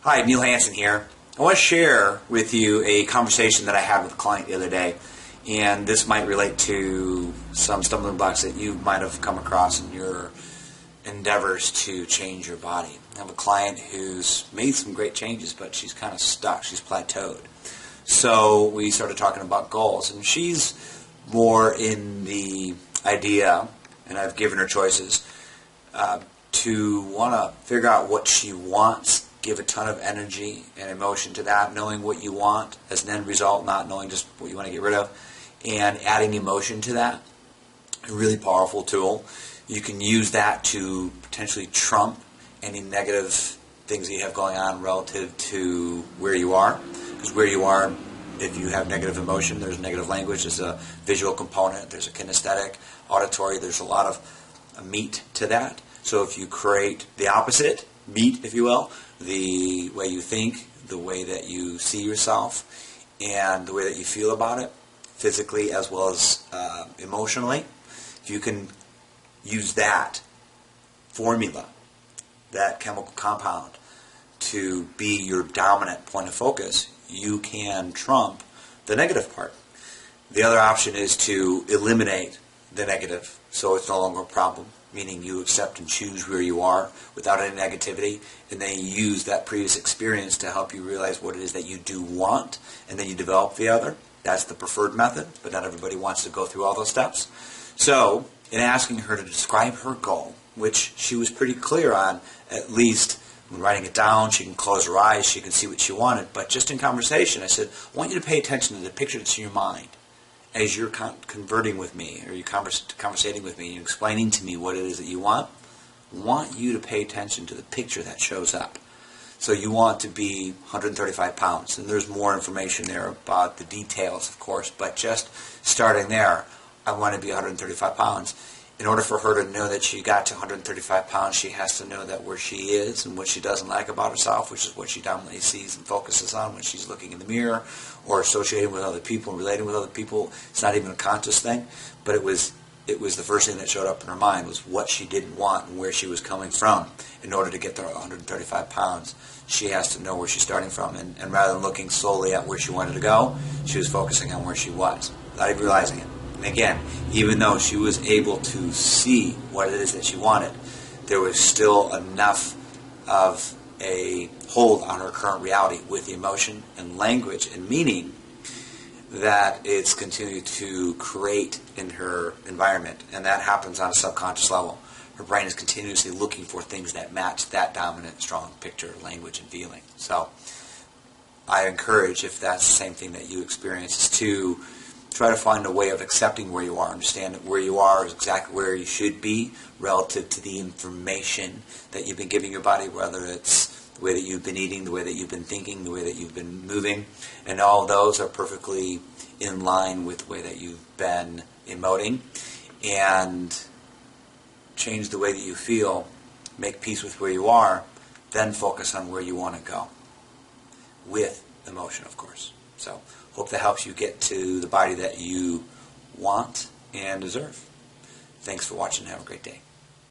Hi, Neil Hansen here. I want to share with you a conversation that I had with a client the other day, and this might relate to some stumbling blocks that you might have come across in your endeavors to change your body. I have a client who's made some great changes, but she's kind of stuck. She's plateaued. So we started talking about goals, and she's more in the idea, and I've given her choices, to want to figure out what she wants, give a ton of energy and emotion to that, knowing what you want as an end result, not knowing just what you want to get rid of, and adding emotion to that. A really powerful tool. You can use that to potentially trump any negative things that you have going on relative to where you are. Because where you are, if you have negative emotion, there's negative language, there's a visual component, there's a kinesthetic, auditory, there's a lot of meat to that. So if you create the opposite, meat, if you will, the way you think, the way that you see yourself, and the way that you feel about it, physically as well as emotionally, if you can use that formula, that chemical compound, to be your dominant point of focus, you can trump the negative part. The other option is to eliminate the negative, so it's no longer a problem, meaning you accept and choose where you are without any negativity, and then you use that previous experience to help you realize what it is that you do want, and then you develop the other. That's the preferred method, but not everybody wants to go through all those steps. So, in asking her to describe her goal, which she was pretty clear on, at least when writing it down, she can close her eyes, she can see what she wanted, but just in conversation, I said, I want you to pay attention to the picture that's in your mind as you're converting with me, or you're conversating with me, and explaining to me what it is that you want. I want you to pay attention to the picture that shows up. So you want to be 135 pounds, and there's more information there about the details, of course, but just starting there, I want to be 135 pounds. In order for her to know that she got to 135 pounds, she has to know that where she is and what she doesn't like about herself, which is what she dominantly sees and focuses on when she's looking in the mirror or associating with other people and relating with other people. It's not even a conscious thing, but it was the first thing that showed up in her mind was what she didn't want and where she was coming from. In order to get to 135 pounds, she has to know where she's starting from. And rather than looking solely at where she wanted to go, she was focusing on where she was, without even realizing it. And again, even though she was able to see what it is that she wanted, there was still enough of a hold on her current reality with the emotion and language and meaning that it's continued to create in her environment. And that happens on a subconscious level. Her brain is continuously looking for things that match that dominant, strong picture, language, and feeling. So I encourage, if that's the same thing that you experience, is to try to find a way of accepting where you are. Understand that where you are is exactly where you should be relative to the information that you've been giving your body, whether it's the way that you've been eating, the way that you've been thinking, the way that you've been moving. And all of those are perfectly in line with the way that you've been emoting. And change the way that you feel, make peace with where you are, then focus on where you want to go. With emotion, of course. So, hope that helps you get to the body that you want and deserve. Thanks for watching. Have a great day.